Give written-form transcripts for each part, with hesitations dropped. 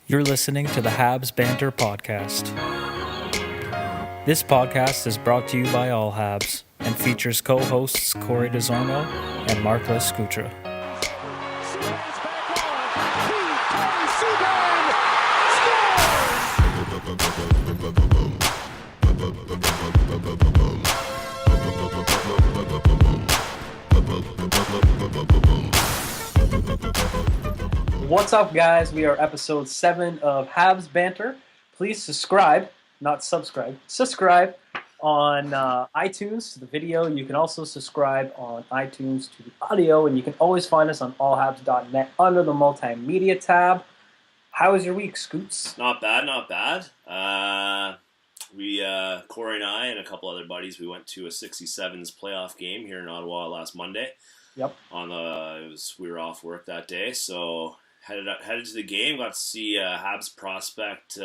You're listening to the Habs Banter podcast. This podcast is brought to you by all Habs and features co-hosts Corey Desormeaux and Marc Lescoutre. What's up, guys? We are episode 7 of Habs Banter. Please subscribe, not subscribe. Subscribe on iTunes to the video. You can also subscribe on iTunes to the audio, and you can always find us on allhabs.net under the multimedia tab. How was your week, Scoots? Not bad, not bad. Corey and I and a couple other buddies, we went to a 67s playoff game here in Ottawa last Monday. Yep. We were off work that day, so headed to the game. Got to see Habs prospect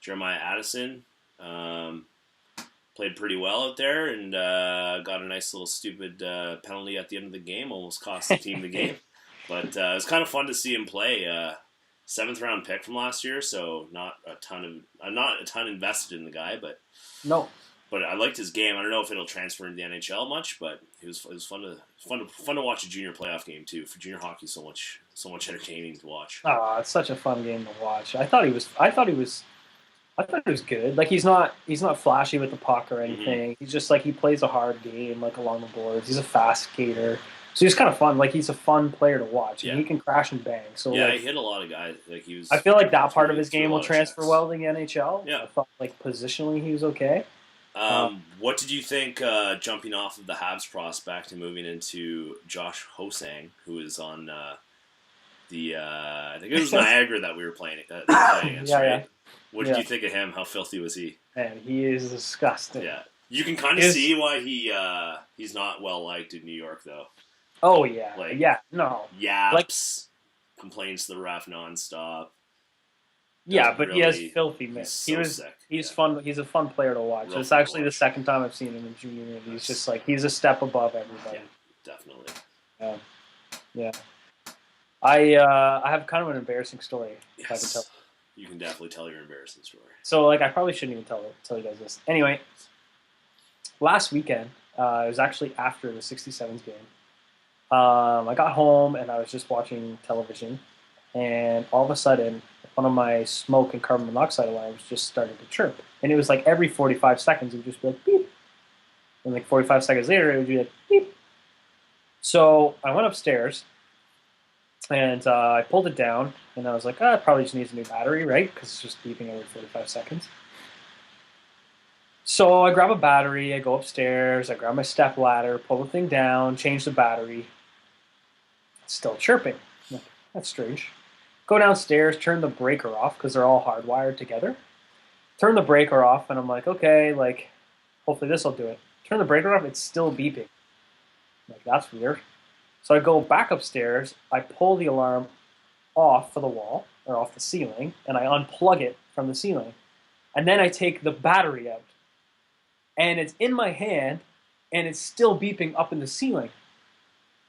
Jeremiah Addison. Played pretty well out there and got a nice little stupid penalty at the end of the game. Almost cost the team the game. But it was kind of fun to see him play. 7th round pick from last year, so not a ton invested in the guy, but no. But I liked his game. I don't know if it'll transfer into the NHL much, but it was fun to watch a junior playoff game too. For junior hockey, so much entertaining to watch. Oh, it's such a fun game to watch. I thought he was good. Like he's not flashy with the puck or anything. Mm-hmm. He's just like he plays a hard game, like along the boards. He's a fast skater, so he's kind of fun. Like he's a fun player to watch, and he can crash and bang. So yeah, like, he hit a lot of guys. Like he was. I feel like that part of his game will transfer well to the NHL. Yeah, I thought like positionally he was okay. What did you think jumping off of the Habs prospect and moving into Josh Hosang, who is on I think it was Niagara that we were playing against, yeah, right? Yeah. What did you think of him? How filthy was he? Man, he is disgusting. Yeah. You can kind of see why he's not well liked in New York, though. Oh, yeah. Like, yaps, complains to the ref nonstop. Yeah, but he has filthy mitts. Sick. He's fun. He's a fun player to watch. It's actually the second time I've seen him in junior. And he's just like he's a step above everybody. Yeah, definitely. Yeah. I have kind of an embarrassing story. Yes. If I can tell. You can definitely tell your embarrassing story. So like I probably shouldn't even tell you guys this. Anyway, last weekend it was actually after the 67s game. I got home and I was just watching television, and all of a sudden, one of my smoke and carbon monoxide alarms just started to chirp. And it was like every 45 seconds, it would just be like, beep. And like 45 seconds later, it would be like, beep. So I went upstairs, and I pulled it down, and I was like, it probably just needs a new battery, right? Because it's just beeping every 45 seconds. So I grab a battery, I go upstairs, I grab my step ladder, pull the thing down, change the battery. It's still chirping. I'm like, that's strange. Go downstairs, turn the breaker off because they're all hardwired together. Turn the breaker off, and I'm like, okay, like, hopefully this will do it. Turn the breaker off, it's still beeping. I'm like, that's weird. So I go back upstairs, I pull the alarm off of the wall, or off the ceiling, and I unplug it from the ceiling. And then I take the battery out. And it's in my hand, and it's still beeping up in the ceiling.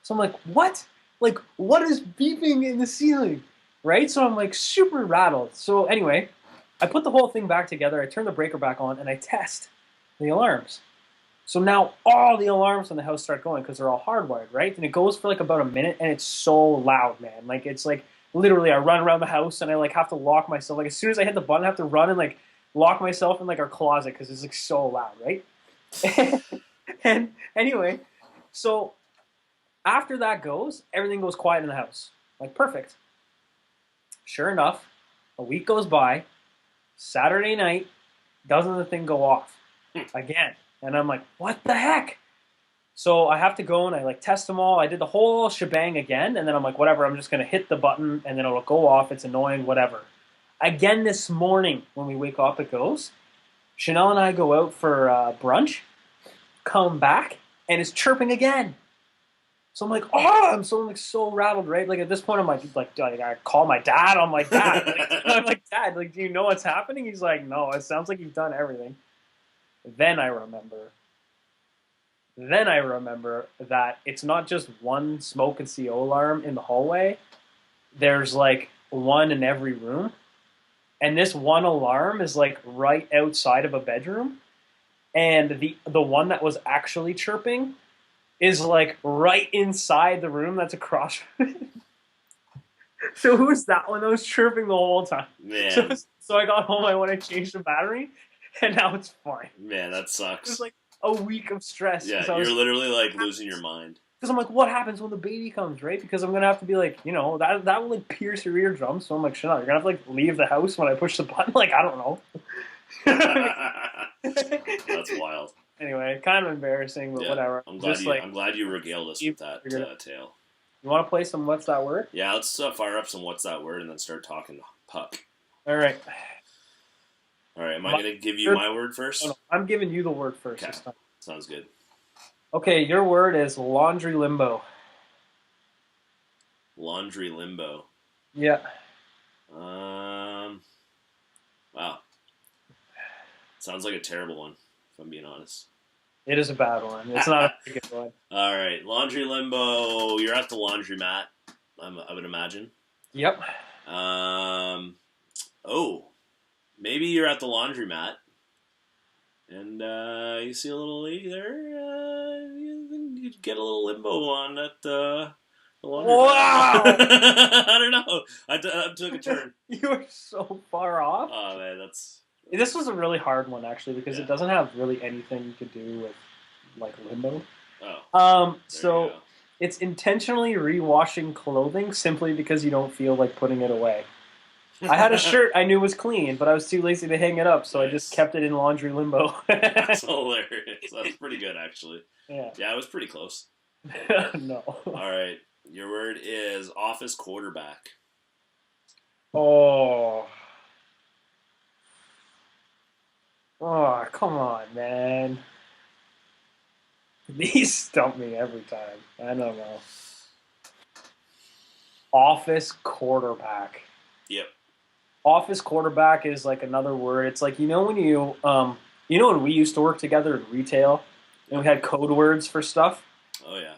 So I'm like, what? Like, what is beeping in the ceiling? Right? So I'm like super rattled. So anyway, I put the whole thing back together, I turn the breaker back on, and I test the alarms. So now all the alarms in the house start going because they're all hardwired, right? And it goes for like about a minute, and it's so loud, man. Like it's like literally I run around the house and I like have to lock myself. Like as soon as I hit the button, I have to run and like lock myself in like our closet because it's like so loud, right? And anyway, so after that goes, everything goes quiet in the house. Like perfect. Sure enough, a week goes by, Saturday night, doesn't the thing go off again? And I'm like, what the heck? So I have to go and I like test them all. I did the whole shebang again, and then I'm like, whatever, I'm just going to hit the button and then it'll go off. It's annoying, whatever. Again this morning when we wake up, it goes. Chanel and I go out for brunch, come back, and it's chirping again. So I'm like, I'm so rattled, right? Like at this point, I'm like I call my dad. I'm like, Dad. I'm like, Dad, like, do you know what's happening? He's like, no, it sounds like you've done everything. Then I remember that it's not just one smoke and CO alarm in the hallway. There's like one in every room. and this one alarm is like right outside of a bedroom, and the one that was actually chirping is like right inside the room that's across from it. So who's that one that was chirping the whole time? So Man, so I got home, I went and changed the battery, and now it's fine. man, that It was sucks. like a week of stress Yeah, because I you're was literally like losing your mind. because I'm like, what happens when the baby comes, right? Because I'm gonna have to be like, that will like pierce your eardrum. So I'm like, shut up. You're gonna have to like leave the house when I push the button. Like, I don't know. That's wild. Anyway, kind of embarrassing, but Yeah, whatever. I'm glad Just you. like I'm glad you regaled us with that figured it. tale. You want to play some? What's that word? Yeah, let's fire up some what's that word and then start talking puck. All right. All right, am I My gonna give you word, my word no, first? no, I'm giving you the word first Okay, this time. sounds good. Okay, your word is laundry limbo. Laundry limbo. Yeah, Um, wow, sounds like a terrible one. If I'm being honest. it is a bad one. It's not a very good one. All right, laundry limbo. You're at the laundromat. I would imagine. Yep. Um, oh, maybe you're at the laundromat and you see a little lady there. You get a little limbo on at the laundromat. Wow, I don't know. I took a turn. you are so far off. Oh man, that's This was a really hard one actually because yeah. it doesn't have really anything to do with like limbo. Oh, there you So go. it's intentionally rewashing clothing simply because you don't feel like putting it away. I had a shirt I knew was clean, but I was too lazy to hang it up, so I just Nice. kept it in laundry limbo. That's hilarious. That's pretty good actually. Yeah. Yeah, it was pretty close. No. All right, your word is office quarterback. Oh. Oh, come on, man. These stump me every time. I don't know. Office quarterback. Yep. Office quarterback is like another word. It's like when when we used to work together in retail and we Yep. had code words for stuff. Oh yeah.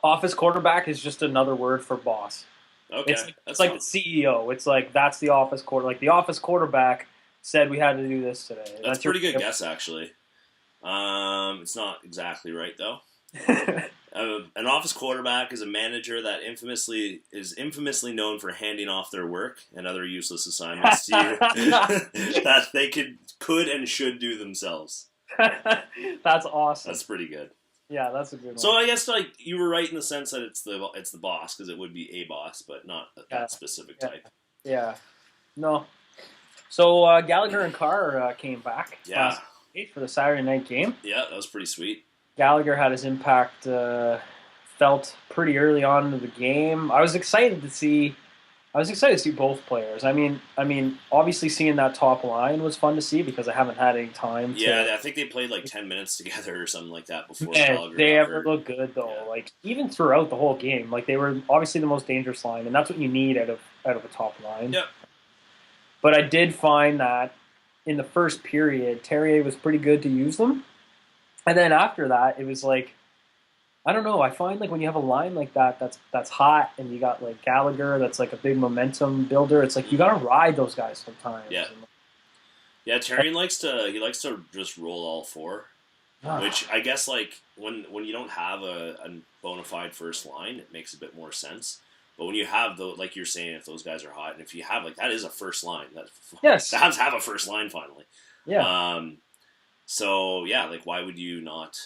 Office quarterback is just another word for boss. Okay, It's that like the sounds. CEO. It's like that's the office quarter. Like the office quarterback said we had to do this today. That's a That's your. pretty good guess actually. It's not exactly right though. An office quarterback is a manager that infamously known for handing off their work and other useless assignments to you that they could and should do themselves. That's awesome. That's pretty good. Yeah, that's a good So one. I guess like you were right in the sense that it's the boss because it would be a boss, but not Yeah, that specific yeah, type. yeah. No. So Gallagher and Carr came back Yeah, last night for the Saturday night game. yeah, that was pretty sweet. Gallagher had his impact felt pretty early on into the game. I was excited to see. I was excited to see both players. Obviously seeing that top line was fun to see because I haven't had any time to. Yeah, I think they played like 10 minutes together or something like that before Man, Gallagher they got ever hurt. look good though. Yeah, Like even throughout the whole game, like they were obviously the most dangerous line, and that's what you need out of a top line. yep. But I did find that in the first period, Terrier was pretty good to use them, and then after that, it was like I don't know. I find like when you have a line like that, that's hot, and you got like Gallagher, that's like a big momentum builder. It's like you got to ride those guys sometimes. Yeah, And, yeah. Tyrion likes to just roll all four, which I guess like when you don't have a bona fide first line, it makes a bit more sense. But when you have those, like you're saying, if those guys are hot, and if you have like that is a first line, that yes, the Habs have a first line finally. yeah, So yeah, like why would you not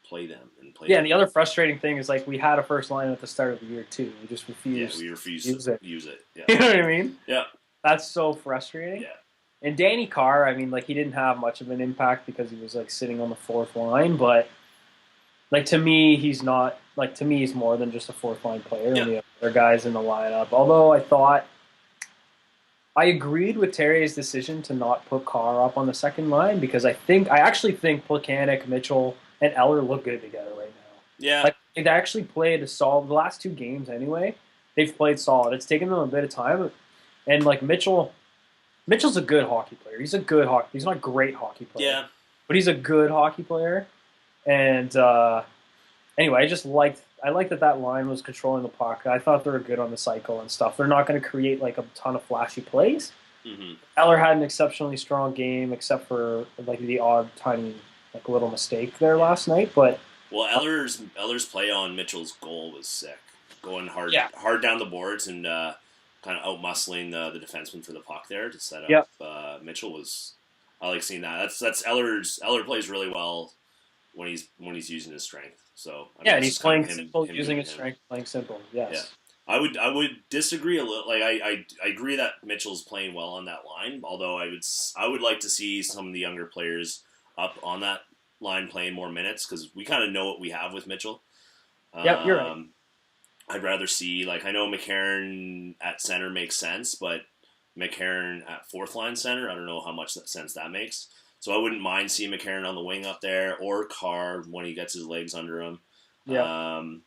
play them and play yeah. them? And the other frustrating thing is like we had a first line at the start of the year too. We just Yeah, refused we to refuse to use it. use it. Yeah, You know what I mean? yeah, That's so frustrating. yeah. And Danny Carr, I mean, like he didn't have much of an impact because he was like sitting on the fourth line, but like to me, he's not like to me he's more than just a fourth line player Yeah. and the other guys in the lineup. Although I agreed with Terry's decision to not put Carr up on the second line because I actually think Plekanec, Mitchell, and Eller look good together right now. Yeah, Like they actually played a solid the last two games anyway. They've played solid. It's taken them a bit of time, and like Mitchell's a good hockey player. He's a good hockey. He's not a great hockey player, yeah. but he's a good hockey player. And anyway, I liked that line was controlling the puck. I thought they were good on the cycle and stuff. They're not going to create like a ton of flashy plays, Mm-hmm. Eller had an exceptionally strong game, except for like the odd tiny like little mistake there Yeah. last night. But Well, Eller's play on Mitchell's goal was sick, going yeah, hard down the boards and kind of out muscling the defenseman for the puck there to set up yeah, Mitchell was. I like seeing that. That's Eller plays really well when he's using his strength. So I mean, yeah, and that's he's just kind of playing him simple, him using doing his him. strength, playing simple. Yeah. Yes. I would disagree a little. Like I agree that Mitchell's playing well on that line. Although I would like to see some of the younger players up on that line playing more minutes because we kind of know what we have with Mitchell. Yep, you're right. Um, I'd rather see like I know McCarron at center makes sense, but McCarron at fourth line center, I don't know how much sense that makes. So I wouldn't mind seeing McCarron on the wing up there or Carr when he gets his legs under him. Yeah, Um,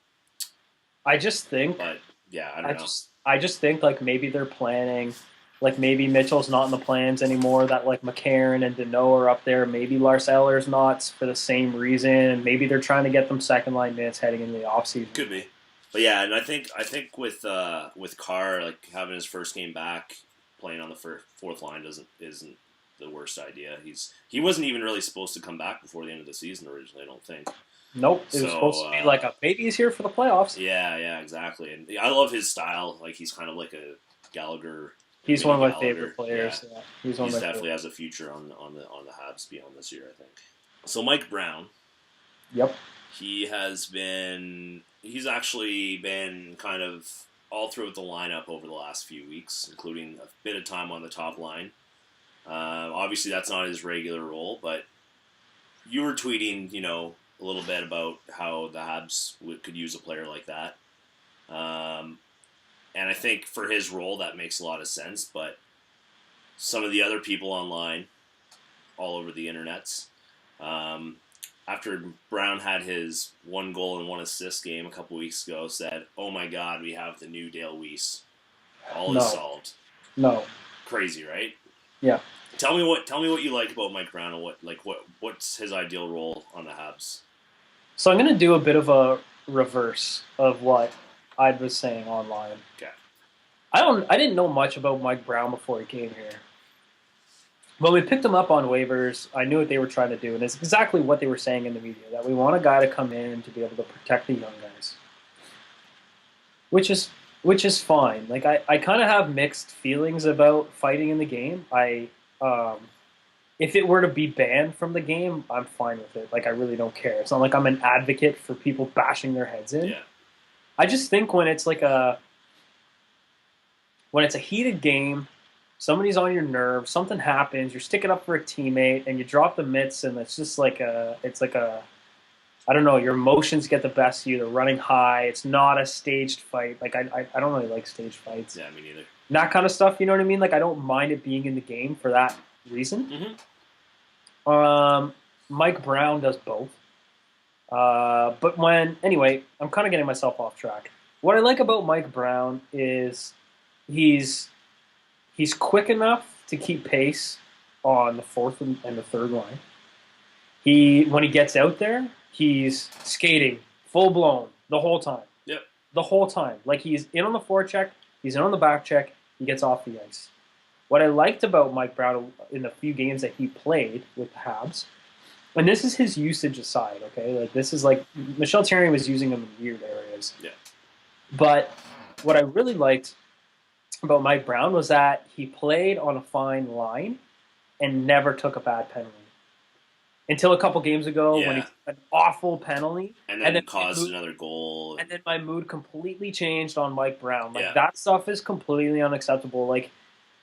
I just think, but yeah, I don't know. I just think like maybe they're planning, like maybe Mitchell's not in the plans anymore. That like McCarron and Desormeaux are up there. Maybe Lars Eller's not for the same reason. And maybe they're trying to get them second line minutes heading into the offseason. Could be, but yeah, and I think with Carr like having his first game back, playing on the fourth line isn't the worst idea. He wasn't even really supposed to come back before the end of the season originally. I don't think. Nope, it was supposed So to be like a maybe he's here for the playoffs. yeah, exactly. And I love his style. Like he's kind of like a Gallagher. He's Mini one of my Gallagher. favorite players. Yeah, Yeah, he's one he's of my definitely favorites. has a future on the Habs beyond this year. I think. So Mike Brown, Yep. he's actually been kind of all throughout the lineup over the last few weeks, including a bit of time on the top line. Obviously, that's not his regular role, but you were tweeting, a little bit about how the Habs could use a player like that. And I think for his role, that makes a lot of sense. But some of the other people online, all over the internets, after Brown had his 1 goal and 1 assist game a couple weeks ago, said, "Oh my God, we have the new Dale Weiss. All is No. solved." No. Crazy, right? Yeah. Tell me what you like about Mike Brown and what's his ideal role on the Habs. So I'm going to do a bit of a reverse of what I was saying online. Okay. I didn't know much about Mike Brown before he came here. When we picked him up on waivers, I knew what they were trying to do, and it's exactly what they were saying in the media, that we want a guy to come in to be able to protect the young guys. Which is fine. Like I kind of have mixed feelings about fighting in the game. If it were to be banned from the game, I'm fine with it. Like I really don't care. It's not like I'm an advocate for people bashing their heads in. Yeah. I just think when it's a heated game, somebody's on your nerves, something happens, you're sticking up for a teammate, and you drop the mitts, and it's just I don't know, your emotions get the best of you. They're running high. It's not a staged fight. Like I don't really like staged fights. Yeah, me neither. And that kind of stuff, you know what I mean? Like I don't mind it being in the game for that reason. Mm-hmm. Mike Brown does both. But anyway, I'm kind of getting myself off track. What I like about Mike Brown is he's quick enough to keep pace on the fourth and the third line. When he gets out there, he's skating full blown the whole time. Yep. The whole time. Like he's in on the forecheck, he's in on the back check, he gets off the ice. What I liked about Mike Brown in the few games that he played with the Habs, and this is his usage aside, okay? Like this is like Michel Therrien was using him in weird areas. Yeah. But what I really liked about Mike Brown was that he played on a fine line and never took a bad penalty. Until a couple games ago when he took an awful penalty. And then caused another goal. And then my mood completely changed on Mike Brown. Like Yeah. that stuff is completely unacceptable. Like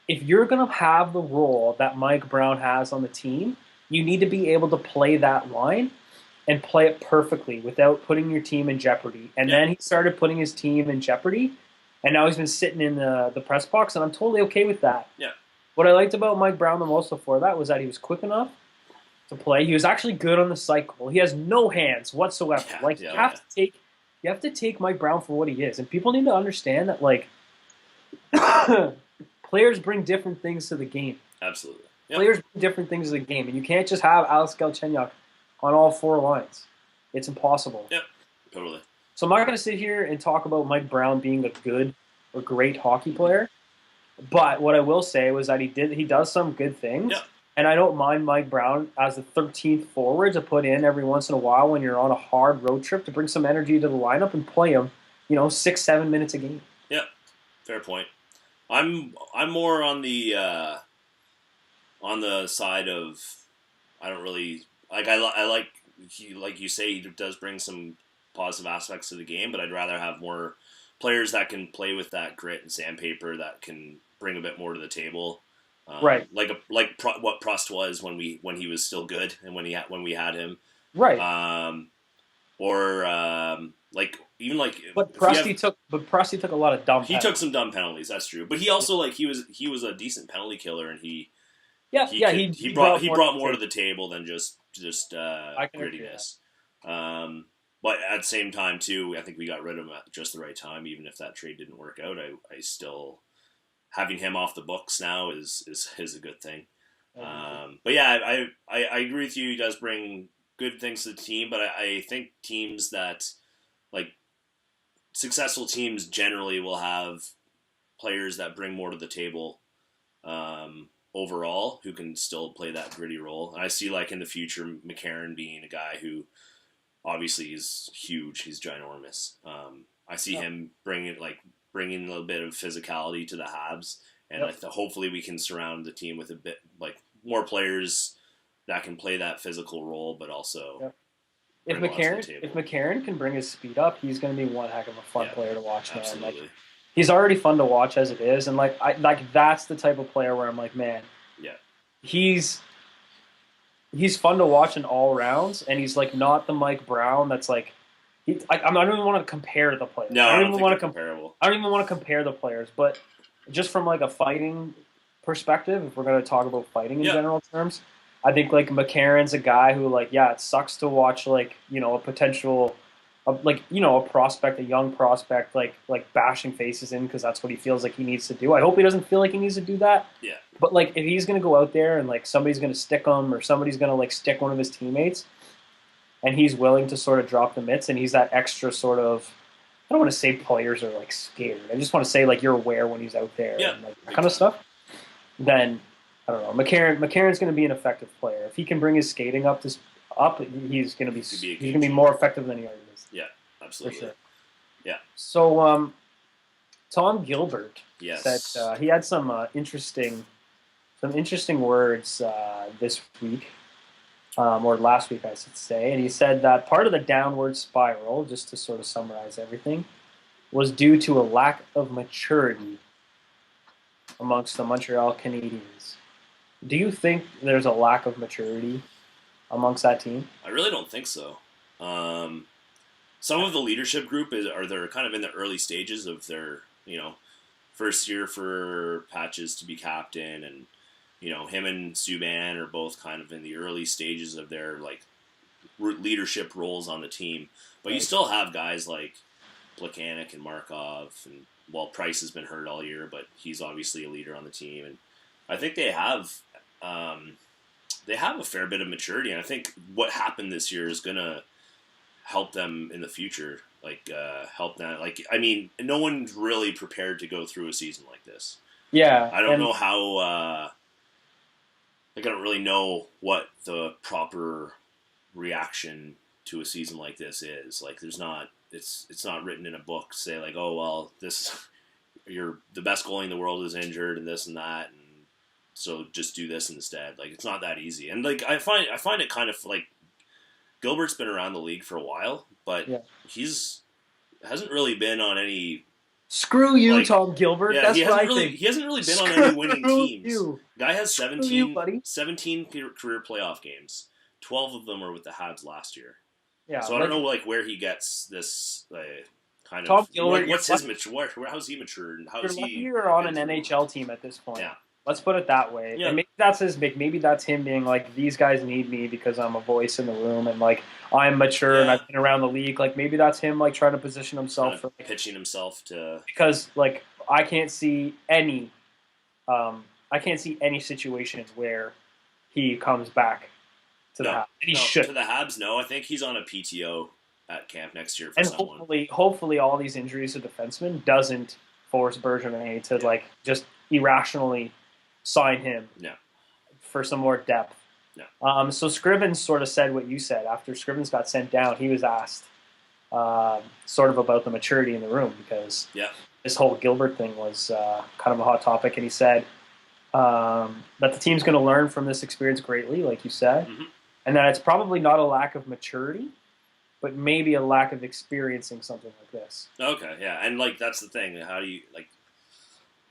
if you're going to have the role that Mike Brown has on the team, you need to be able to play that line and play it perfectly without putting your team in jeopardy. And then he started putting his team in jeopardy, and now he's been sitting in the press box, and I'm totally okay with that. Yeah. What I liked about Mike Brown the most before that was that he was quick enough to play. He was actually good on the cycle. He has no hands whatsoever. You have to take Mike Brown for what he is, and people need to understand that like players bring different things to the game. Absolutely. Yep. Players bring different things to the game, and you can't just have Alex Galchenyuk on all four lines. It's impossible. Yep, totally. So I'm not going to sit here and talk about Mike Brown being a good or great hockey player. But what I will say was that he does some good things, Yeah, and I don't mind Mike Brown as the 13th forward to put in every once in a while when you're on a hard road trip to bring some energy to the lineup and play him, 6-7 minutes a game. yeah, fair point. I'm more on the side of I don't really I like like you say he does bring some positive aspects to the game, but I'd rather have more players that can play with that grit and sandpaper that can bring a bit more to the table. Right, What Prost was when he was still good and when we had him. right. Um, or like even like But if we have Prusty took a lot of dumb he took penalties. some dumb penalties. That's true, but he also like he was a decent penalty killer, and Yeah, yeah. He brought more to brought the more to table. the table than just I can agree with that. grittiness. But at the same time, too, I think we got rid of him at just the right time. Even if that trade didn't work out, I still having him off the books now is a good thing. But yeah, I agree with you. He does bring good things to the team, but I think teams that like successful teams generally will have players that bring more to the table overall who can still play that gritty role. And I see like in the future McCarron being a guy who obviously is huge. He's ginormous. I see him bringing a little bit of physicality to the Habs, and hopefully we can surround the team with a bit like more players that can play that physical role, but also If bring a lot to the McCarron can bring his speed up, he's going to be one heck of a fun player to watch, man. Absolutely. Like he's already fun to watch as it is, and that's the type of player where I'm like, man, he's fun to watch in all rounds, and he's like not the Mike Brown that's like. I don't even want to compare the players. No, I don't even want to comparable. I don't even want to compare the players, but just from like a fighting perspective, if we're going to talk about fighting in general terms, I think like McCarron's a guy who like it sucks to watch like a potential, a prospect, a young prospect like bashing faces in because that's what he feels like he needs to do. I hope he doesn't feel like he needs to do that. Yeah. But like if he's going to go out there and like somebody's going to stick him or somebody's going to like stick one of his teammates, and he's willing to sort of drop the mitts, and he's that extra sort of. I don't want to say players are like scared. I just want to say like you're aware when he's out there and like that kind of stuff. Then I don't know. McCarron's going to be an effective player if he can bring his skating up. He's going to be more effective than he already is. Yeah, absolutely. For sure. Yeah. So Tom Gilbert said he had some interesting words this week. Or last week, I should say. And he said that part of the downward spiral, just to sort of summarize everything, was due to a lack of maturity amongst the Montreal Canadiens. Do you think there's a lack of maturity amongst that team? I really don't think so. Some of the leadership group they're kind of in the early stages of their, first year for Patches to be captain, and him and Subban are both kind of in the early stages of their like leadership roles on the team. But you still have guys like Plekanec and Markov, and Price has been hurt all year, but he's obviously a leader on the team, and I think they have a fair bit of maturity, and I think what happened this year is gonna help them in the future. Help them. No one's really prepared to go through a season like this. Yeah, I don't know how. I don't really know what the proper reaction to a season like this is. Like, there's not. It's not written in a book. Say like, oh well, you're the best goalie in the world is injured and this and that, and so just do this instead. Like, it's not that easy. And like, I find it kind of like Gilbert's been around the league for a while, but he's hasn't really been on any. Screw you, Tom Gilbert. Yeah, That's what I think. He hasn't really been on any winning teams. You. Guy has 17 career playoff games. 12 of them are with the Habs last year. Yeah, so I don't know where he gets this kind Tom of. Gilbert, what's his mature? How's he matured? And how's he? You're on an NHL team at this point. Yeah. Let's put it that way. Yeah. And maybe that's him being like, these guys need me because I'm a voice in the room and like I'm mature and I've been around the league. Like maybe that's him like trying to position himself for pitching himself to, because like I can't see any situation where he comes back to the Habs. And he should. To the Habs, no. I think he's on a PTO at camp next year for someone. Hopefully all these injuries to defensemen doesn't force Bergevin to like just irrationally sign him No. for some more depth. No. So Scrivens sort of said what you said. After Scrivens got sent down, he was asked sort of about the maturity in the room because this whole Gilbert thing was kind of a hot topic, and he said that the team's going to learn from this experience greatly, like you said, and that it's probably not a lack of maturity, but maybe a lack of experiencing something like this. Okay, yeah, and like that's the thing. How do you like?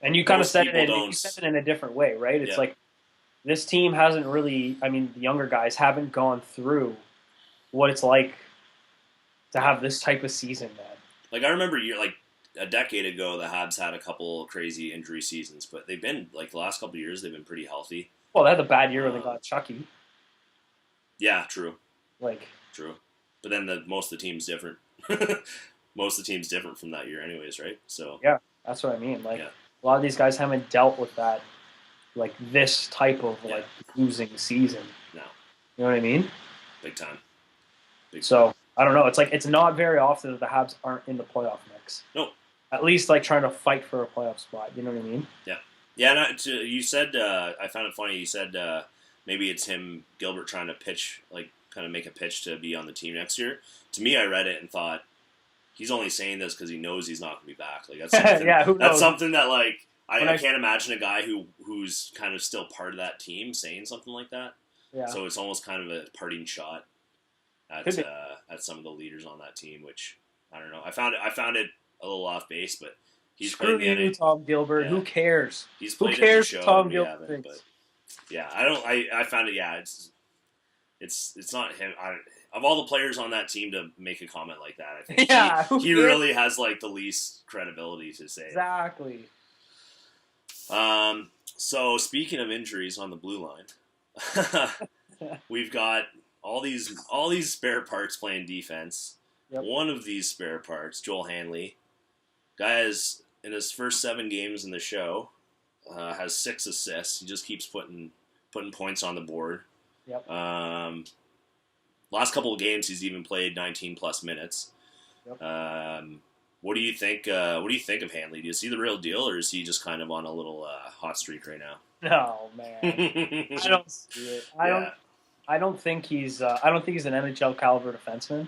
And you kind of said it in a different way, right? It's like this team hasn't really. I mean, the younger guys haven't gone through what it's like to have this type of season, man. Like I remember, a decade ago, the Habs had a couple crazy injury seasons, but they've been like the last couple of years, they've been pretty healthy. Well, they had the bad year when they got Chucky. Yeah, true. True. But then most of the team's different. Most of the team's different from that year, anyways, right? So yeah, that's what I mean. A lot of these guys haven't dealt with that, like this type of losing season. No, you know what I mean? Big time. So I don't know. It's like it's not very often that the Habs aren't in the playoff mix. No. At least like trying to fight for a playoff spot. You know what I mean? Yeah. Yeah. And you said I found it funny. You said maybe it's him, Gilbert, trying to pitch, like kind of make a pitch to be on the team next year. To me, I read it and thought he's only saying this because he knows he's not going to be back. Like that's something, who knows? That's something that like I can't imagine a guy who's kind of still part of that team saying something like that. Yeah. So it's almost kind of a parting shot at some of the leaders on that team, which I don't know. I found it a little off base, but he's screw you, Tom Gilbert. Yeah. Who cares? He's who cares? Tom Gilbert. But yeah, I found it. Yeah, it's not him. Of all the players on that team to make a comment like that, I think he really has like the least credibility to say exactly. So speaking of injuries on the blue line, we've got all these spare parts playing defense. Yep. One of these spare parts, Joel Hanley, guy is in his first 7 games in the show, has 6 assists. He just keeps putting points on the board. Yep. Last couple of games, he's even played 19 plus minutes. Yep. What do you think? What do you think of Hanley? Do you see the real deal, or is he just kind of on a little hot streak right now? No, man. I don't see it. I don't think he's. I don't think he's an NHL caliber defenseman.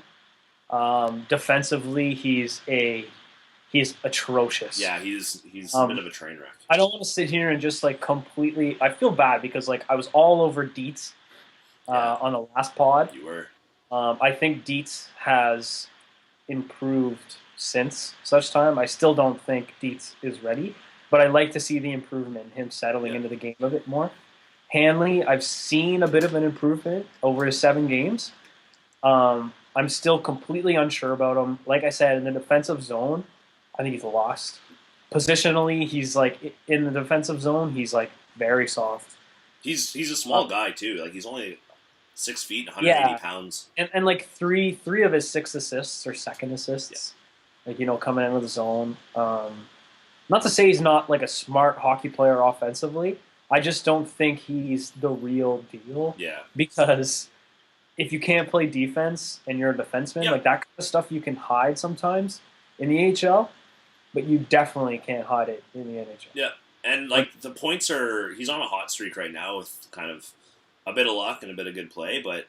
Defensively, he's atrocious. Yeah, he's a bit of a train wreck. I don't want to sit here and just like completely. I feel bad because like I was all over Dietz on the last pod. You were. I think Dietz has improved since such time. I still don't think Dietz is ready, but I like to see the improvement, him settling into the game a bit more. Hanley, I've seen a bit of an improvement over his 7 games. I'm still completely unsure about him. Like I said, in the defensive zone, I think he's lost. Positionally, he's like in the defensive zone, he's like very soft. He's a small guy too. Like he's only 6 feet, 180 pounds. And like three of his 6 assists are second assists. Yeah. Like coming into the zone. Not to say he's not like a smart hockey player offensively. I just don't think he's the real deal. Yeah. Because if you can't play defense and you're a defenseman, like that kind of stuff you can hide sometimes in the AHL, but you definitely can't hide it in the NHL. Yeah. And like the points are, he's on a hot streak right now with kind of a bit of luck and a bit of good play, but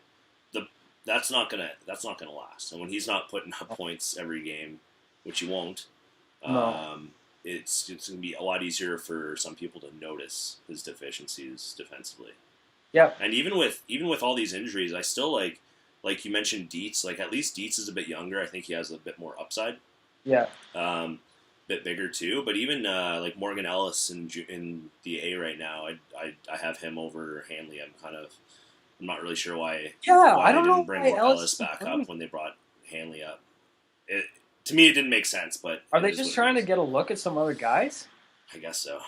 that's not gonna last. And when he's not putting up points every game, which he won't, it's gonna be a lot easier for some people to notice his deficiencies defensively. Yeah. And even with all these injuries, I still like you mentioned Dietz. Like at least Dietz is a bit younger. I think he has a bit more upside. Yeah. Bit bigger too. But even like Morgan Ellis in the A right now, I have him over Hanley. I'm not really sure why. Yeah, why I don't they know didn't bring why Ellis back up when they brought Hanley up. To me, it didn't make sense. But are they just trying to get a look at some other guys? I guess so.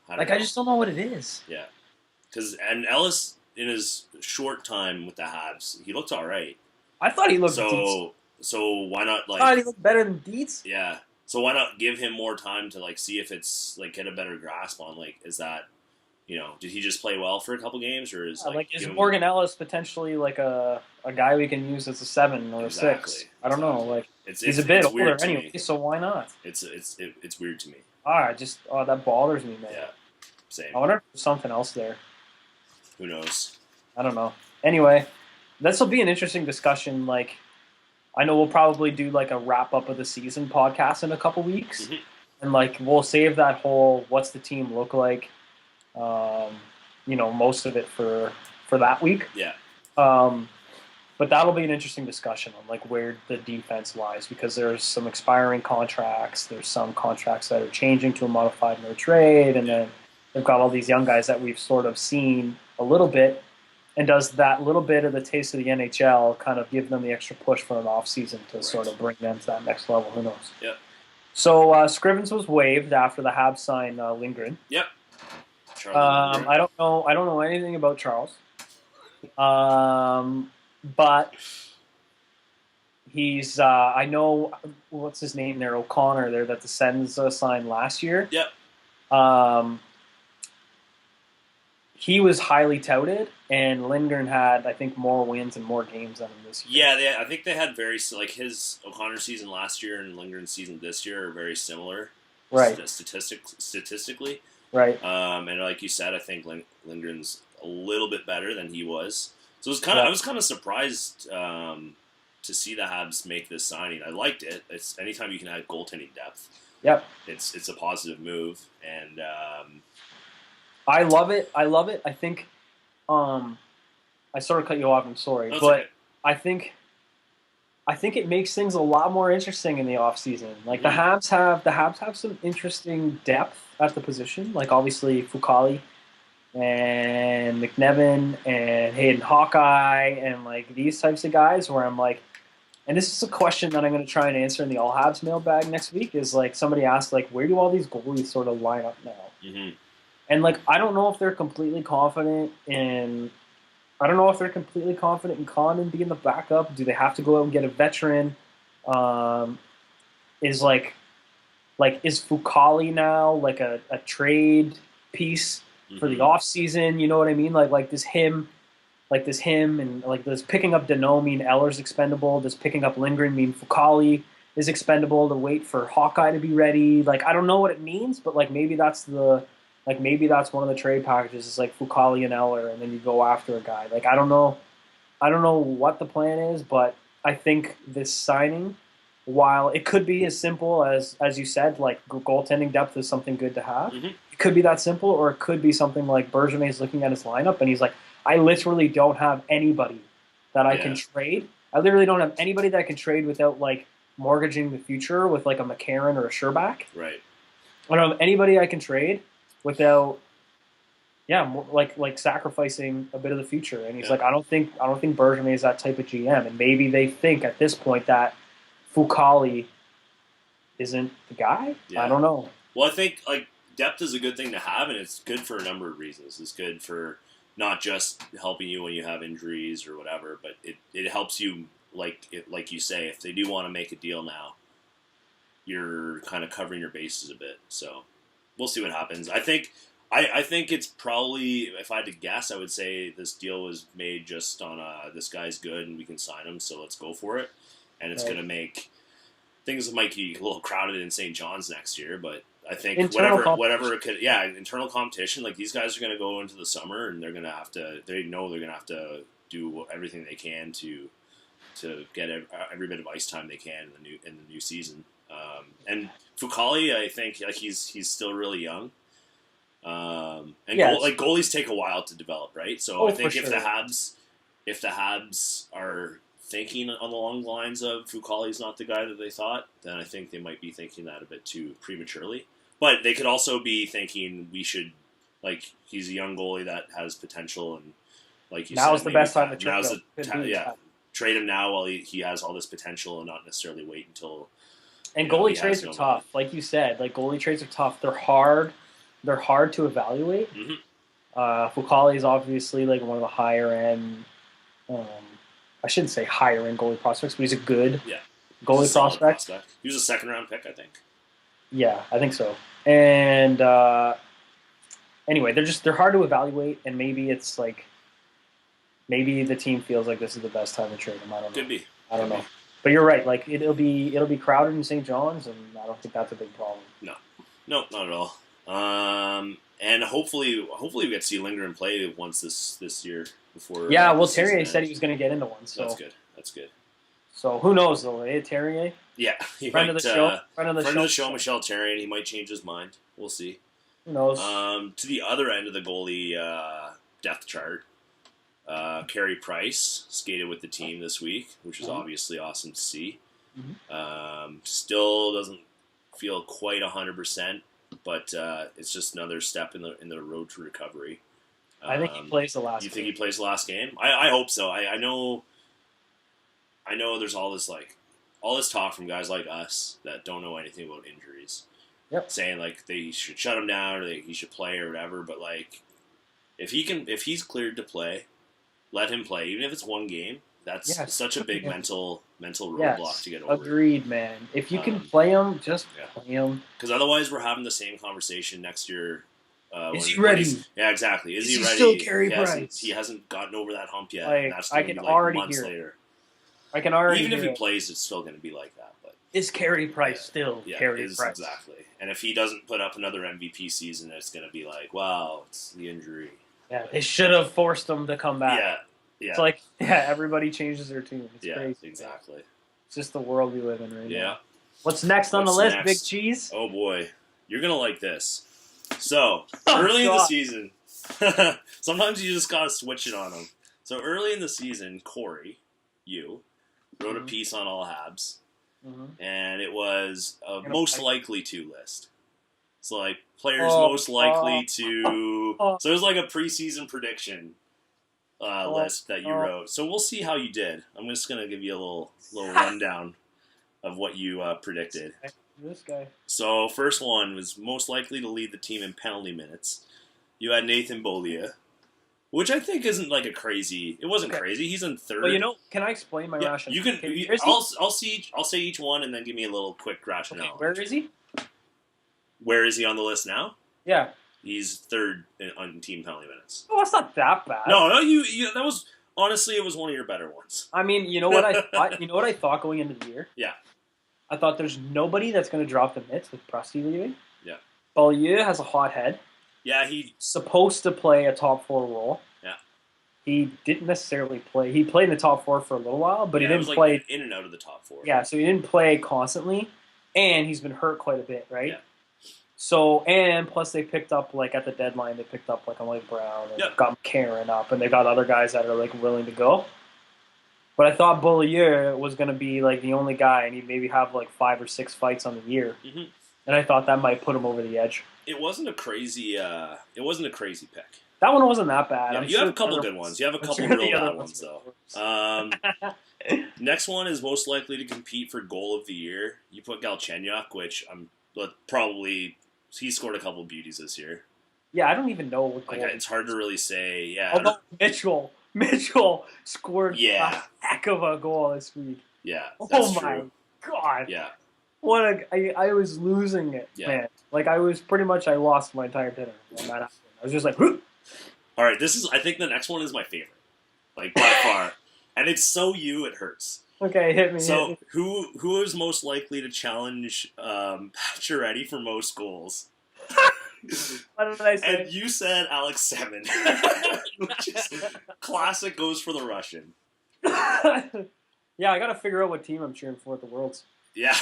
I just don't know what it is. Yeah. And Ellis, in his short time with the Habs, he looked all right. I thought he looked decent. So why not I thought he looked better than Dietz? Yeah. So why not give him more time to like see if it's like get a better grasp on like is that did he just play well for a couple games or is is Morgan Ellis potentially like a guy we can use as a 7 or a 6? I don't know. Like he's a bit older anyway, so why not? It's weird to me. That bothers me, man. Yeah. Same. I wonder if there's something else there. Who knows? I don't know. Anyway, this will be an interesting discussion. Like, I know we'll probably do like a wrap up of the season podcast in a couple weeks, Mm-hmm. and like we'll save that whole what's the team look like, um, most of it for that week. Yeah. But that'll be an interesting discussion on like where the defense lies because there's some expiring contracts, there's some contracts that are changing to a modified no trade, and then they've got all these young guys that we've sort of seen a little bit. And does that little bit of the taste of the NHL kind of give them the extra push for an offseason to sort of bring them to that next level? Who knows? Yep. So Scrivens was waived after the Habs signed Lindgren. Yep. I don't know anything about Charles. But he's I know what's his name there, O'Connor there that the Sens signed last year. Yep. He was highly touted, and Lindgren had, I think, more wins and more games than him this year. Yeah, I think they had his O'Connor season last year and Lindgren's season this year are very similar, right? Statistically, right. And like you said, I think Lindgren's a little bit better than he was. So I was kind of surprised to see the Habs make this signing. I liked it. It's anytime you can add goaltending depth. Yep. It's a positive move, and I love it. I think I sort of cut you off. I'm sorry, but okay. I think it makes things a lot more interesting in the offseason. Like the Habs have some interesting depth at the position. Like obviously Fucali and McNevin and Hayden Hawkeye and like these types of guys where I'm like, and this is a question that I'm going to try and answer in the All Habs mailbag next week is like somebody asked like where do all these goalies sort of line up now? Mm-hmm. And like I don't know if they're completely confident in Condon being the backup. Do they have to go out and get a veteran? Is Fucali now like a trade piece for the off season? You know what I mean? Like does him and like does picking up Deneau mean Eller's expendable? Does picking up Lindgren mean Fucali is expendable to wait for Hawkeye to be ready? Like I don't know what it means, but like maybe that's one of the trade packages is like Fucali and Eller, and then you go after a guy. Like I don't know what the plan is, but I think this signing, while it could be as simple as you said, like goaltending depth is something good to have. Mm-hmm. It could be that simple, or it could be something like Bergevin is looking at his lineup and he's like, I literally don't have anybody that I can trade. I literally don't have anybody that I can trade without like mortgaging the future with like a McCarron or a Sherback. Right. I don't have anybody I can trade without, like sacrificing a bit of the future. And he's like, I don't think Bergevin is that type of GM. And maybe they think at this point that Fucali isn't the guy. Yeah. I don't know. Well, I think like depth is a good thing to have, and it's good for a number of reasons. It's good for not just helping you when you have injuries or whatever, but it helps you, like you say, if they do want to make a deal now, you're kind of covering your bases a bit. So we'll see what happens. I think it's probably, if I had to guess, I would say this deal was made just on this guy's good and we can sign him, so let's go for it. And it's going to make things might be a little crowded in St. John's next year, but I think whatever it could, internal competition. Like these guys are going to go into the summer and they're going to have to. They know they're going to have to do everything they can to get every bit of ice time they can in the new season. And Fucali, I think like he's still really young. Goalies take a while to develop, right? So I think if the Habs are thinking along the lines of Fucali's not the guy that they thought, then I think they might be thinking that a bit too prematurely. But they could also be thinking we should, like, he's a young goalie that has potential, and like you said, now's the best time to trade him now while he has all this potential, and not necessarily wait until. And goalie trades are tough, like you said. Like goalie trades are tough. They're hard. They're hard to evaluate. Mm-hmm. Fucali is obviously like one of the higher end. I shouldn't say higher end goalie prospects, but he's a good goalie prospect. He was a second round pick, I think. Yeah, I think so. And anyway, they're hard to evaluate, and maybe it's like maybe the team feels like this is the best time to trade him. I don't know. Could be. I don't know. But you're right. Like it'll be crowded in St. John's, and I don't think that's a big problem. No, not at all. And hopefully we get to see Lindgren play once this year before. Yeah, well, the season Terrier ends. said he was going to get into one. So That's good. So who knows though? Terrier, Yeah, he friend might, of the show, friend of the show, Michel Terrier. He might change his mind. We'll see. Who knows? To the other end of the goalie depth chart, Carey Price skated with the team this week, which was obviously awesome to see. Still doesn't feel quite 100%, but it's just another step in the road to recovery. I think he plays the last. You think he plays the last game? I hope so. I know there's all this talk from guys like us that don't know anything about injuries. Yep. Saying like they should shut him down or he should play or whatever, but like if he's cleared to play, let him play, even if it's one game. That's such a big mental roadblock to get over. Agreed, man. If you can play him, just play him. Because otherwise, we're having the same conversation next year. Is he ready? Yeah, exactly. Is he ready? Still Carey Price? He hasn't gotten over that hump yet. Like, and that's I can already months hear later. It. I can already even if he it. plays, it's still going to be like that. But is Carey Price still Carey Price? Exactly. And if he doesn't put up another MVP season, it's going to be like, wow, it's the injury. Yeah, they should have forced him to come back. Yeah. It's like, everybody changes their team. It's crazy. Exactly. It's just the world we live in right now. Yeah. What's next on the list, Big Cheese? Oh, boy. You're going to like this. So, early in the season, sometimes you just got to switch it on them. So, early in the season, Corey, you, wrote a piece on All Habs, and it was a most likely to list. So, like, players most likely to... So, it was like a preseason prediction list that you wrote. So, we'll see how you did. I'm just going to give you a little rundown of what you predicted. This guy. So, first one was most likely to lead the team in penalty minutes. You had Nathan Beaulieu, which I think isn't like a crazy. It wasn't crazy. He's in third. Well, can I explain my rationale? You can. I'll say each one and then give me a little quick rationale. Okay, where is he? Where is he on the list now? Yeah, he's third on team penalty minutes. Oh, that's not that bad. No, you. That was honestly, it was one of your better ones. I mean, you know what I thought. You know what I thought going into the year. Yeah. I thought there's nobody that's going to drop the mitts with Prusty leaving. Yeah. Beaulieu has a hot head. Yeah, he's supposed to play a top four role. Yeah. He didn't necessarily play. He played in the top four for a little while, but he didn't play in and out of the top four. Yeah, so he didn't play constantly, and he's been hurt quite a bit, right? Yeah. So, and plus they picked up, like, at the deadline, they picked up, like, a Mike Brown, and got Karen up, and they got other guys that are, like, willing to go. But I thought Beaulieu was going to be, like, the only guy, and he'd maybe have, like, 5 or 6 fights on the year. Mm-hmm. And I thought that might put him over the edge. It wasn't a crazy pick. That one wasn't that bad. Yeah, you have a couple good ones. You have a couple real bad ones, though. Next one is most likely to compete for goal of the year. You put Galchenyuk, which probably he scored a couple beauties this year. Yeah, I don't even know what goal. It's hard to really say. Yeah, although Mitchell scored a heck of a goal this week. Yeah, oh my god. Yeah. I was losing it, man. Like, I lost my entire dinner when that happened. I was just like, whoop. All right, I think the next one is my favorite, like, by far. And it's so you, it hurts. Okay, hit me. So, who is most likely to challenge Pacioretty for most goals? What did I say? And you said Alex Semin, which is classic goes for the Russian. Yeah, I got to figure out what team I'm cheering for at the Worlds. Yeah.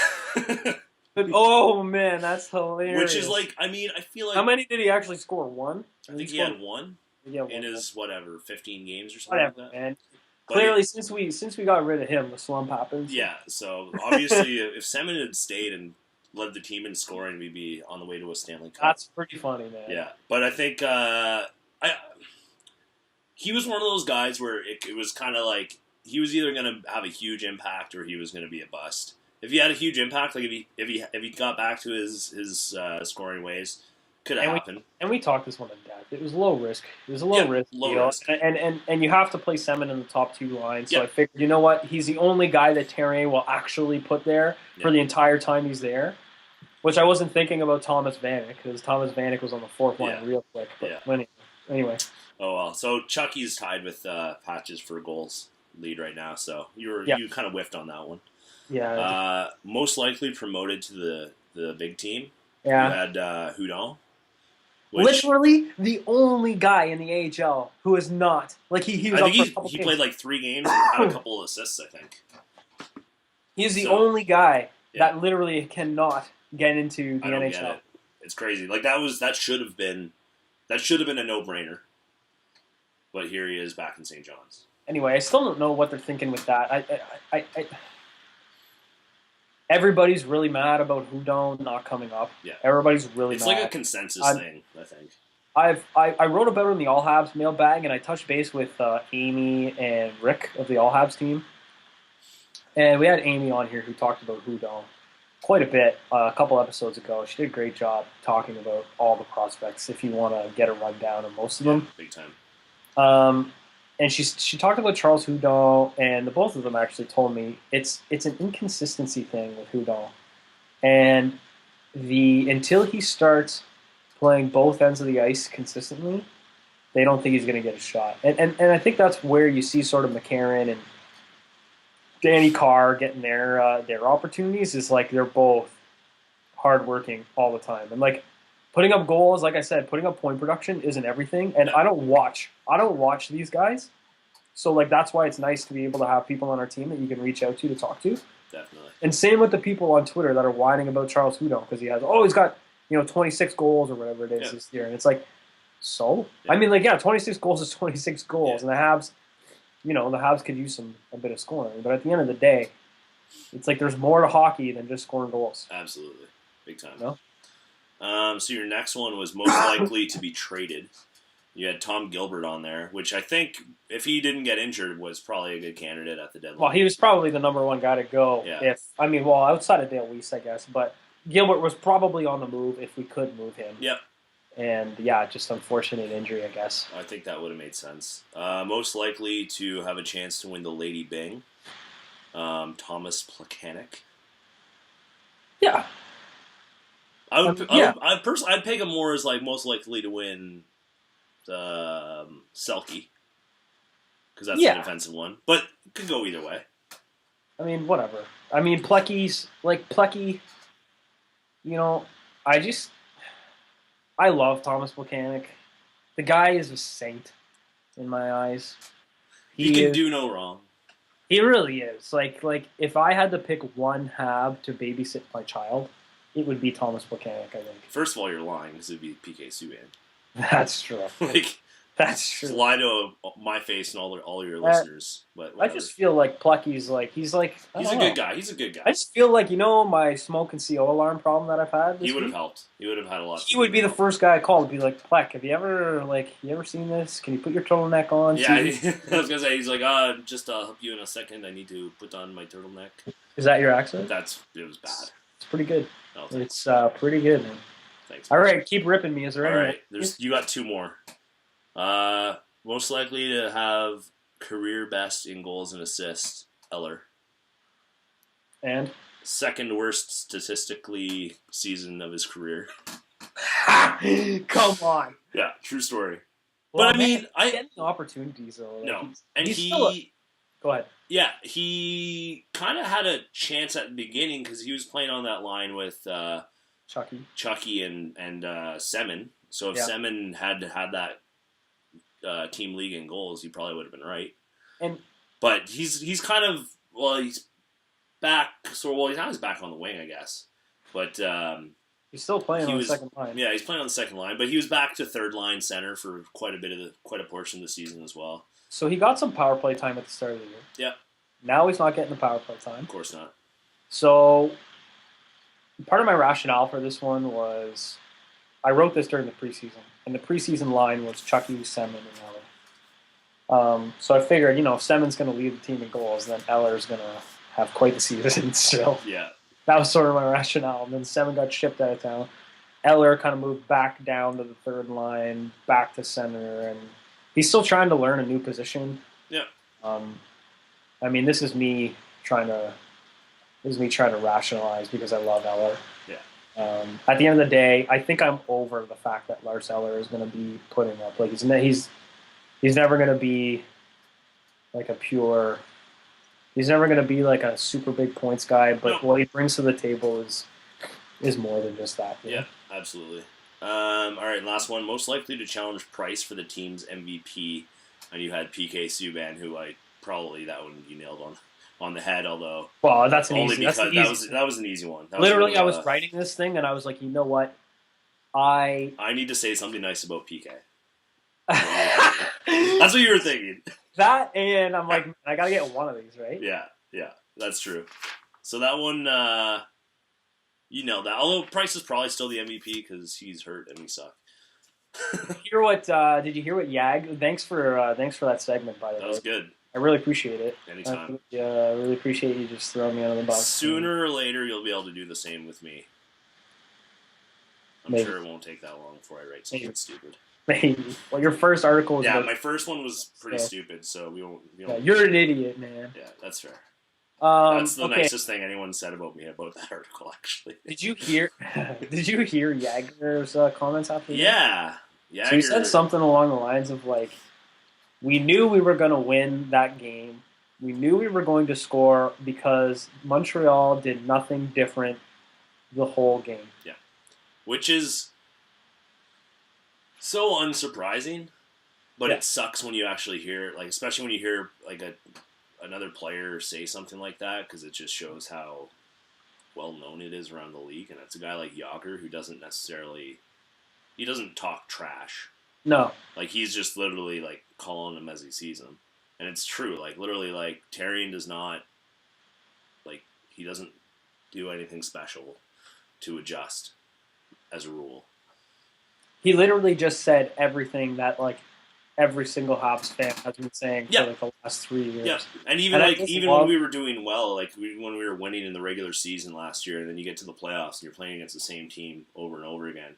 Oh, man, that's hilarious. Which is like, I mean, I feel like... How many did he actually score? One? I think he had one in his, 15 games or something like that. Man. Clearly, since we got rid of him, the slump happens. Yeah, so obviously, if Semin had stayed and led the team in scoring, we'd be on the way to a Stanley Cup. That's pretty funny, man. Yeah, but I think he was one of those guys where it was kind of like he was either going to have a huge impact or he was going to be a bust. If he had a huge impact, like if he got back to his scoring ways, could have happened. And we talked this one to death. It was low risk. It was a low risk. And you have to play Semin in the top two lines. So I figured, you know what? He's the only guy that Terrier will actually put there for the entire time he's there. Which I wasn't thinking about Thomas Vanek, because Thomas Vanek was on the fourth line real quick. But anyway. Oh, well. So Chucky's tied with Patches for goals lead right now. So you kind of whiffed on that one. Yeah. Most likely promoted to the big team. Yeah. You had Houdon. Which Literally the only guy in the AHL who is not like he was I up think for a couple he games. played like 3 games and had a couple of assists. I think He's the so. only guy Yeah. that literally cannot get into the I don't NHL. get it. It's crazy. Like that should have been a no-brainer. But here he is back in St. John's. Anyway, I still don't know what they're thinking with that. Everybody's really mad about Hudon not coming up. Yeah. Everybody's really It's mad. like a consensus thing, I think. I wrote about it in the All Habs mailbag, and I touched base with Amy and Rick of the All Habs team. And we had Amy on here who talked about Hudon quite a bit a couple episodes ago. She did a great job talking about all the prospects if you want to get a rundown of most of them. Big time. And she talked about Charles Hudon, and the both of them actually told me it's an inconsistency thing with Hudon. And until he starts playing both ends of the ice consistently, they don't think he's going to get a shot. And I think that's where you see sort of McCarron and Danny Carr getting their opportunities is like they're both hardworking all the time. And like putting up goals, like I said, putting up point production isn't everything. And I don't watch these guys. So like that's why it's nice to be able to have people on our team that you can reach out to talk to. Definitely. And same with the people on Twitter that are whining about Charles Hudon because he's got 26 goals or whatever it is this year. And it's like, so? Yeah. I mean, like, 26 goals is 26 goals. Yeah. And the Habs, the Habs could use a bit of scoring. But at the end of the day, it's like there's more to hockey than just scoring goals. Absolutely. Big time. No? So your next one was most likely to be traded. You had Tom Gilbert on there, which I think, if he didn't get injured, was probably a good candidate at the deadline. Well, he was probably the number one guy to go. Yeah. Outside of Dale Weiss, I guess. But Gilbert was probably on the move if we could move him. Yep. And, just unfortunate injury, I guess. I think that would have made sense. Most likely to have a chance to win the Lady Byng, Thomas Plekanec. Yeah. I'd pick him more as like most likely to win Selke, because that's the defensive one. But it could go either way. I mean, whatever. I mean, Plecky, I love Thomas Plekanec. The guy is a saint in my eyes. He can do no wrong. He really is. Like if I had to pick one Hab to babysit my child, it would be Thomas Plekanec, I think. First of all, you're lying, because it would be PK Subban. That's true. That's true. Just lie to my face and all your listeners. But I just feel like Plecky's he's a good guy. He's a good guy. I just feel like my smoke and CO alarm problem that I've had. He would have helped. He would have had a lot. He would be the first guy I called to be like, Pleck, have you ever seen this? Can you put your turtleneck on? Yeah, I was gonna say he's like, just help you in a second. I need to put on my turtleneck. Is that your accent? It was bad. It's pretty good. Oh, it's pretty good, man. Thanks. All right, keep ripping me. Is there any? All right, you got 2 more. Most likely to have career best in goals and assists, Eller. And? Second worst statistically season of his career. Come on. Yeah, true story. Well, but I mean, getting opportunities though. No, and go ahead. Yeah, he kind of had a chance at the beginning because he was playing on that line with Chucky and Semin. So if Semin had that team league in goals, he probably would have been right. But he's kind of he's back. So he's not as back on the wing, I guess. But he's still playing on the second line. Yeah, he's playing on the second line, but he was back to third line center for quite a portion of the season as well. So he got some power play time at the start of the year. Yeah. Now he's not getting the power play time. Of course not. So part of my rationale for this one was I wrote this during the preseason, and the preseason line was Chucky, Semin, and Eller. So I figured, if Semin's going to lead the team in goals, then Eller's going to have quite the season still. Yeah. That was sort of my rationale. And then Semin got shipped out of town. Eller kind of moved back down to the third line, back to center, and he's still trying to learn a new position. Yeah. I mean, this is me trying to rationalize because I love Eller. Yeah. At the end of the day, I think I'm over the fact that Lars Eller is going to be putting up he's never going to be like a pure. He's never going to be like a super big points guy, but what he brings to the table is more than just that. Yeah, absolutely. All right, last one. Most likely to challenge Price for the team's MVP, and you had PK Subban, who probably that one you nailed on the head. Although, well, that's an only easy. because That's the easy. that was an easy one. Literally, I was writing this thing, and I was like, you know what, I need to say something nice about PK. That's what you were thinking. That, and I'm like, I gotta get one of these, right? Yeah, that's true. So that one, you nailed that. Although Price is probably still the MVP because he's hurt and we suck. Did you hear what Yag? Thanks for that segment, by the way. That was good. I really appreciate it. Anytime. I really appreciate you just throwing me under the bus. Sooner or later, you'll be able to do the same with me. I'm sure it won't take that long before I write something stupid. Maybe. Well, your first article was... Yeah, my first one was pretty stupid, so we won't... Yeah, you're an idiot, man. Yeah, that's fair. That's the nicest thing anyone said about me about that article, actually. Did you hear Jagger's comments after that? Yeah. So he said something along the lines of, like, we knew we were going to win that game. We knew we were going to score because Montreal did nothing different the whole game. Yeah. Which is so unsurprising, but it sucks when you actually hear, like, especially when you hear, like, another player say something like that, because it just shows how well known it is around the league. And it's a guy like Yager who doesn't talk trash. No. Like, he's just literally, like, calling him as he sees him. And it's true. Like, literally, like, Therrien does not, like, he doesn't do anything special to adjust as a rule. He literally just said everything that, like, every single Habs fan has been saying for, like, the last 3 years. Yeah, and even when we were doing well, like, when we were winning in the regular season last year, and then you get to the playoffs and you're playing against the same team over and over again,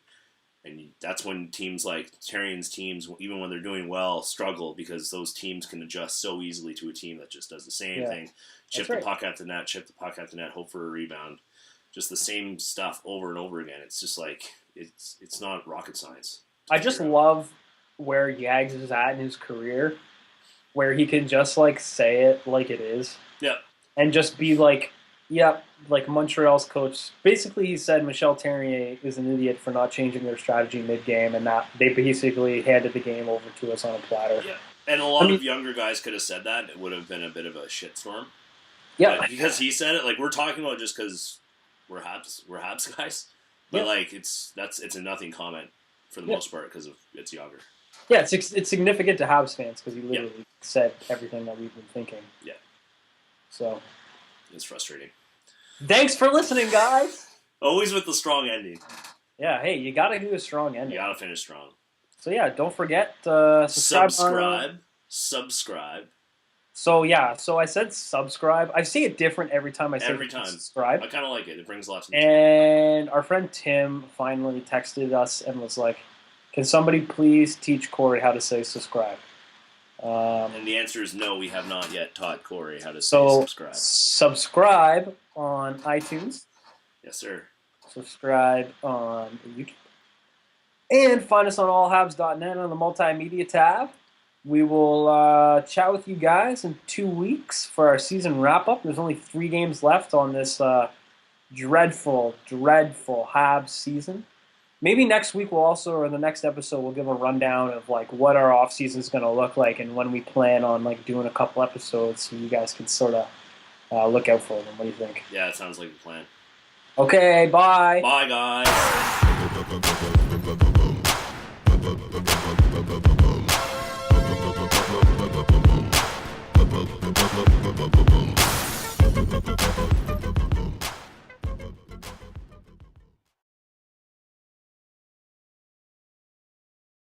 and that's when teams like Therrien's teams, even when they're doing well, struggle because those teams can adjust so easily to a team that just does the same thing. Chip the puck at the net, hope for a rebound. Just the same stuff over and over again. It's just like, it's not rocket science. I just love where Yags is at in his career, where he can just, like, say it like it is. Yeah. And just be like, like Montreal's coach. Basically, he said Michel Therrien is an idiot for not changing their strategy mid-game, and that they basically handed the game over to us on a platter. Yeah, and a lot of younger guys could have said that. It would have been a bit of a shitstorm. Yeah, but because he said it, like, we're talking about just because we're Habs guys, but like it's a nothing comment for the most part because of it's Yager. Yeah, it's significant to Habs fans because he literally said everything that we've been thinking. Yeah. So. It's frustrating. Thanks for listening, guys. Always with the strong ending. Yeah, hey, you got to do a strong ending. You got to finish strong. So yeah, don't forget to subscribe. Subscribe. So yeah, so I said subscribe. I say it different every time I say subscribe. I kind of like it. It brings lots of. And our friend Tim finally texted us and was like, "Can somebody please teach Corey how to say subscribe?" And the answer is no. We have not yet taught Corey how to say subscribe. Subscribe on iTunes. Yes, sir. Subscribe on YouTube. And find us on allhabs.net on the multimedia tab. We will chat with you guys in 2 weeks for our season wrap-up. There's only 3 games left on this dreadful Habs season. Maybe next week or the next episode, we'll give a rundown of, like, what our off-season is going to look like and when we plan on, like, doing a couple episodes so you guys can sort of look out for them. What do you think? Yeah, it sounds like a plan. Okay, bye. Bye, guys.